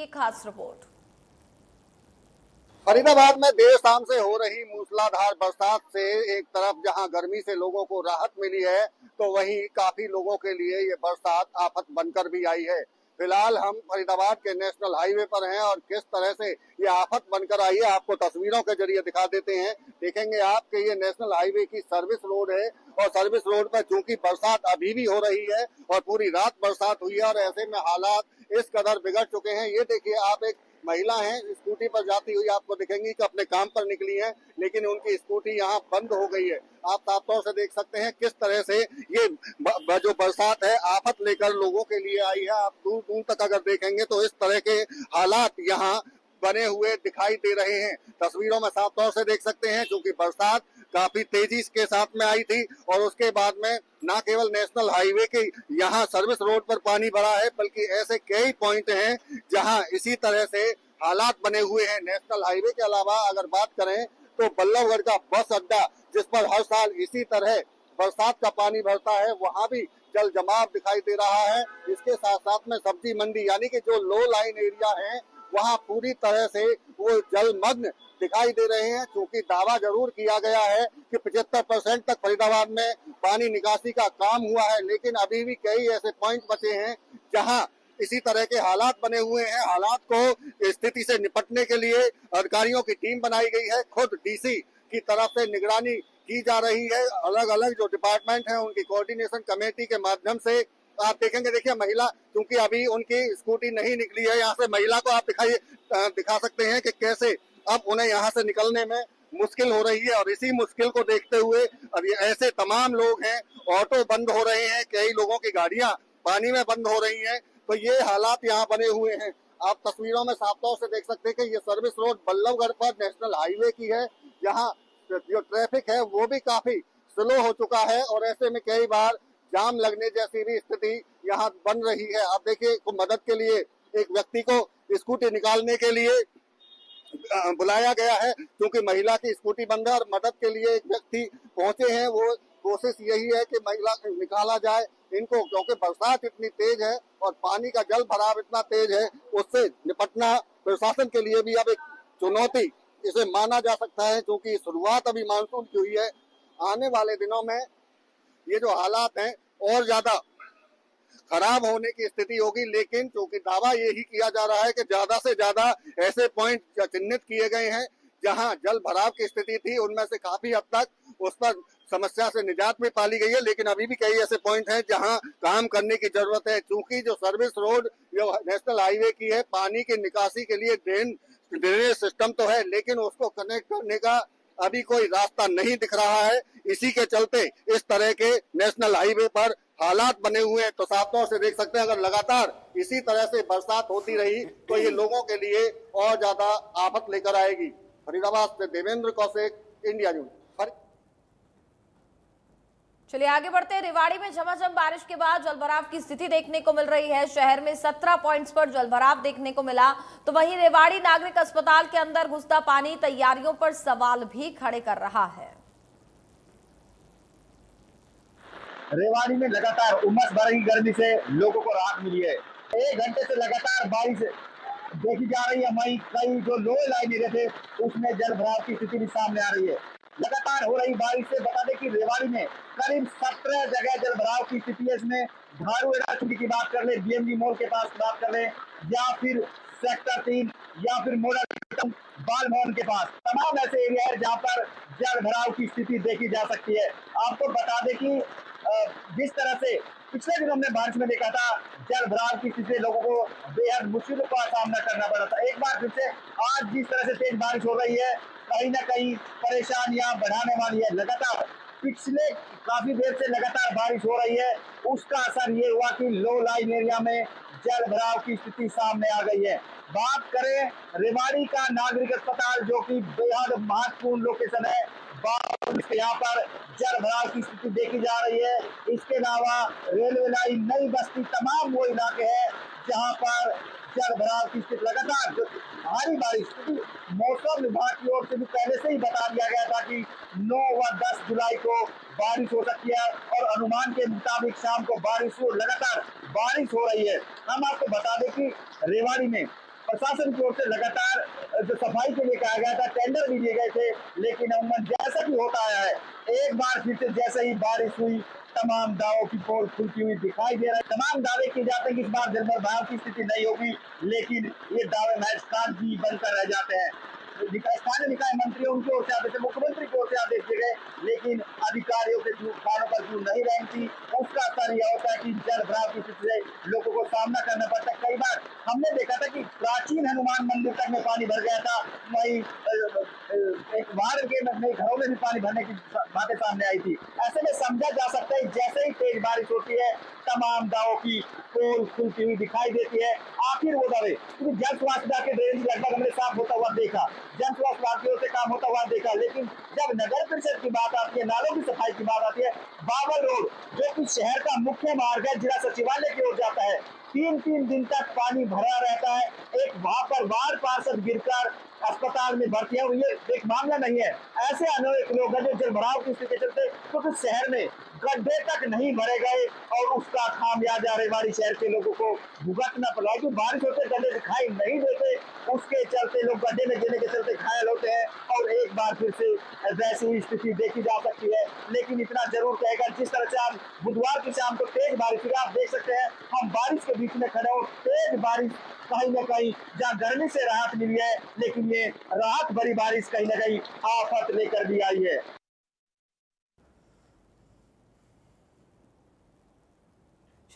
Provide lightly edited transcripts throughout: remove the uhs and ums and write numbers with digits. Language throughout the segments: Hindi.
ये खास रिपोर्ट। फरीदाबाद में देर शाम से हो रही मूसलाधार बरसात से एक तरफ जहां गर्मी से लोगों को राहत मिली है, तो वहीं काफी लोगों के लिए ये बरसात आफत बनकर भी आई है। फिलहाल हम फरीदाबाद के नेशनल हाईवे पर हैं और किस तरह से ये आफत बनकर आई है आपको तस्वीरों के जरिए दिखा देते हैं। देखेंगे आप कि ये नेशनल हाईवे की सर्विस रोड है और सर्विस रोड पर चूंकि बरसात अभी भी हो रही है और पूरी रात बरसात हुई है और ऐसे में हालात इस कदर बिगड़ चुके हैं। ये देखिए आप, एक महिला हैं स्कूटी पर जाती हुई आपको दिखेंगी कि अपने काम पर निकली हैं, लेकिन उनकी स्कूटी यहाँ बंद हो गई है। आप साफ तौर से देख सकते हैं किस तरह से ये जो बरसात है आफत लेकर लोगों के लिए आई है। आप दूर दूर तक अगर देखेंगे तो इस तरह के हालात यहाँ बने हुए दिखाई दे रहे हैं। तस्वीरों में साफ तौर से देख सकते हैं क्योंकि बरसात काफी तेजी के साथ में आई थी और उसके बाद में न केवल नेशनल हाईवे के यहाँ सर्विस रोड पर पानी भरा है, बल्कि ऐसे कई पॉइंट हैं जहाँ इसी तरह से हालात बने हुए हैं। नेशनल हाईवे के अलावा अगर बात करें तो बल्लभगढ़ का बस अड्डा, जिस पर हर साल इसी तरह बरसात का पानी भरता है, वहाँ भी जल जमाव दिखाई दे रहा है। इसके साथ साथ में सब्जी मंडी यानी कि जो लो लाइन एरिया है वहाँ पूरी तरह से वो जलमग्न दिखाई दे रहे हैं। क्योंकि दावा जरूर किया गया है कि 75% तक फरीदाबाद में पानी निकासी का काम हुआ है, लेकिन अभी भी कई ऐसे पॉइंट बचे हैं जहां इसी तरह के हालात बने हुए हैं। हालात को स्थिति से निपटने के लिए अधिकारियों की टीम बनाई गई है। खुद डीसी की तरफ से निगरानी की जा रही है। अलग अलग जो डिपार्टमेंट हैं उनकी कोऑर्डिनेशन कमेटी के माध्यम से आप देखेंगे। देखिए महिला, क्योंकि अभी उनकी स्कूटी नहीं निकली है, यहाँ से महिला को आप दिखा सकते हैं कि कैसे अब उन्हें यहाँ से निकलने में मुश्किल हो रही है। और इसी मुश्किल को देखते हुए अब ये ऐसे तमाम लोग हैं, ऑटो बंद हो रहे हैं, कई लोगों की गाड़ियां पानी में बंद हो रही हैं। तो ये हालात यहाँ बने हुए हैं। आप तस्वीरों में साफ तौर से देख सकते हैं कि ये सर्विस रोड बल्लभगढ़ पर नेशनल हाईवे की है। यहाँ जो ट्रैफिक है वो भी काफी स्लो हो चुका है और ऐसे में कई बार जाम लगने जैसी भी स्थिति यहाँ बन रही है। आप देखिए मदद के लिए एक व्यक्ति को स्कूटी निकालने के लिए बुलाया गया है, क्योंकि महिला की स्कूटी बंद है और मदद के लिए एक व्यक्ति पहुंचे हैं। वो कोशिश यही है कि महिला निकाला जाए इनको, क्योंकि बरसात इतनी तेज है और पानी का जल भराव इतना तेज है, उससे निपटना प्रशासन के लिए भी अब एक चुनौती इसे माना जा सकता है। क्योंकि शुरुआत अभी मानसून की हुई है, आने वाले दिनों में ये जो हालात हैं और ज्यादा खराब होने की स्थिति होगी। लेकिन क्योंकि दावा यही किया जा रहा है कि ज्यादा से ज्यादा ऐसे पॉइंट चिन्हित किए गए हैं जहां जल भराव की स्थिति थी, उनमें से काफी हद तक उस पर समस्या से निजात भी पाली गई है। लेकिन अभी भी कई ऐसे पॉइंट हैं जहां काम करने की जरूरत है। क्योंकि जो सर्विस रोड जो नेशनल हाईवे की है, पानी की निकासी के लिए ड्रेनेज सिस्टम तो है, लेकिन उसको कनेक्ट करने का अभी कोई रास्ता नहीं दिख रहा है। इसी के चलते इस तरह के नेशनल हाईवे पर हालात बने हुए हैं। तो साफ तौर से देख सकते हैं अगर लगातार इसी तरह से बरसात होती रही तो ये लोगों के लिए और ज्यादा आफत लेकर आएगी। फरीदाबाद से देवेंद्र कौशिक, इंडिया न्यूज। चलिए आगे बढ़ते हैं। रेवाड़ी में झमाझम बारिश के बाद जलभराव की स्थिति देखने को मिल रही है। शहर में 17 पॉइंट्स पर जलभराव देखने को मिला, तो वहीं रेवाड़ी नागरिक अस्पताल के अंदर घुसता पानी तैयारियों पर सवाल भी खड़े कर रहा है। रेवाड़ी में लगातार उमस भरी गर्मी से लोगों को राहत मिली है। 1 घंटे से लगातार बारिश देखी जा रही है। वहीं कई जो लोअर लाइन एरिया थे उसमें जलभराव की स्थिति भी सामने आ रही है। लगातार हो रही बारिश से बता दें कि रेवाड़ी में करीब 17 जगह जलभराव की स्थिति है। इसमें धारू इलाके की बात कर ले, बीएमजी मॉल के पास बात कर ले, या फिर सेक्टर 3 या फिर मॉडल बाल भवन के पास, तमाम ऐसे एरिया है जहाँ पर जलभराव की स्थिति देखी जा सकती है। आपको बता दें कि जिस तरह से पिछले दिनों हमने बारिश में देखा था, जल भराव की स्थिति से लोगों को बेहद मुश्किलों का सामना करना पड़ा था। एक बार फिर से आज जिस तरह से तेज बारिश हो रही है, कहीं ना कहीं परेशानियां बढ़ाने वाली है। लगातार पिछले काफी देर से लगातार बारिश हो रही है, उसका असर ये हुआ कि लो लाइन एरिया में जल भराव की स्थिति सामने आ गई है। बात करें रेवाड़ी का नागरिक अस्पताल, जो कि बेहद महत्वपूर्ण लोकेशन है, यहाँ पर जल भराव की स्थिति देखी जा रही है। इसके अलावा रेलवे लाइन, नई बस्ती, तमाम वो इलाके हैं जहां पर जल भराव की स्थिति लगातार जो भारी बारिश, मौसम विभाग की ओर से भी पहले से ही बता दिया गया था कि 9 व 10 जुलाई को बारिश हो सकती है और अनुमान के मुताबिक शाम को बारिश हो, लगातार बारिश हो रही है। हम आपको बता दें कि रेवाड़ी में प्रशासन की ओर से लगातार जो सफाई के लिए कहा गया था, टेंडर भी दिए गए थे, लेकिन अमूमन जैसा कि होता आया है, एक बार फिर से जैसे ही बारिश हुई, तमाम दावों की पोल खुलती हुई दिखाई दे रहा है। तमाम दावे किए जाते हैं कि इस बार जलभराव की स्थिति नहीं होगी, लेकिन ये दावे महज कागजी बनकर रह जाते हैं। स्थानीय निकाय मंत्री उनकी ओर से आदेश, मुख्यमंत्री की ओर से आदेश दिए गए, लेकिन अधिकारियों के कानों पर क्यों नहीं रहती, उसका असर यह होता है कि जलभराव की स्थिति से लोगों को सामना करना पड़ता है। कई बार हमने देखा था कि प्राचीन हनुमान मंदिर तक में पानी भर गया था, वहीं एक वार्ड के नए घरों में भी पानी भरने की बातें सामने आई थी। ऐसे में समझा जा सकता है जैसे ही तेज बारिश होती है, तमाम दावों की पोल खुलती हुई दिखाई देती है। आखिर वो दावे, क्योंकि जल स्वास्थ्य विभाग के ड्रेनेज लगभग हमने साफ होता हुआ देखा, जन स्वास्थ्य विभाग से काम होता हुआ देखा, लेकिन जब नगर परिषद की बात आती है, नालों की सफाई की बात आती है, बाबर रोड जो कि शहर का मुख्य मार्ग है, जिला सचिवालय की ओर जाता है, 3-3 दिन तक पानी भरा रहता है। एक वहां पर वार्ड पार्षद गिरकर अस्पताल में भर्ती है, ये एक मामला नहीं है। ऐसे अनेक लोग हैं जो जलभराव की स्थिति के चलते क्योंकि शहर में गड्ढे तक नहीं भरे गए और उसका खामियाजा रेवाड़ी शहर के लोगों को भुगतना पड़ा। क्योंकि बारिश होते गड्ढे दिखाई नहीं देते, उसके चलते लोग गड्ढे में गिरने के चलते घायल होते हैं और एक बार फिर से वैसी स्थिति देखी जा सकती है। लेकिन इतना जरूर कहेगा, जिस तरह से आज बुधवार की शाम को तेज बारिश हुई, आप देख सकते हैं हम बारिश के बीच में खड़े हो, तेज बारिश कहीं न कहीं जहाँ गर्मी से राहत मिली है, लेकिन ये राहत भरी बारिश कहीं न कहीं आफत लेकर भी आई है।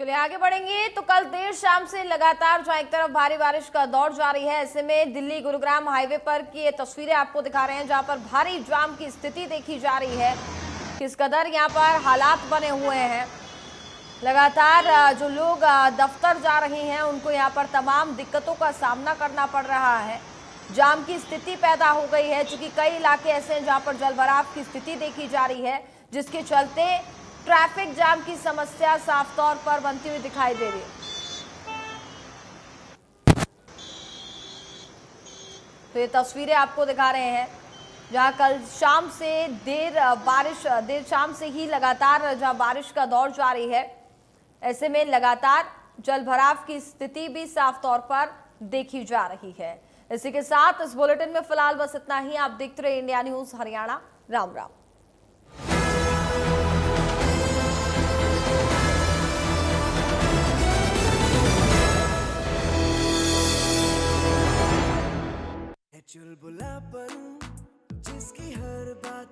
चलिए आगे बढ़ेंगे। तो कल देर शाम से लगातार जहां एक तरफ भारी बारिश का दौर जारी है, ऐसे में दिल्ली गुरुग्राम हाईवे पर की ये तस्वीरें आपको दिखा रहे हैं, जहां पर भारी जाम की स्थिति देखी जा रही है। किस कदर यहां पर हालात बने हुए हैं, लगातार जो लोग दफ्तर जा रहे हैं उनको यहाँ पर तमाम दिक्कतों का सामना करना पड़ रहा है। जाम की स्थिति पैदा हो गई है, चूंकि कई इलाके ऐसे हैं जहाँ पर जलभराव की स्थिति देखी जा रही है, जिसके चलते ट्रैफिक जाम की समस्या साफ तौर पर बनती हुई दिखाई दे रही है। तो ये तस्वीरें आपको दिखा रहे हैं जहां कल शाम से देर शाम से ही लगातार जहां बारिश का दौर जारी है, ऐसे में लगातार जलभराव की स्थिति भी साफ तौर पर देखी जा रही है। इसी के साथ इस बुलेटिन में फिलहाल बस इतना ही। आप देखते रहिए इंडिया न्यूज हरियाणा। राम राम।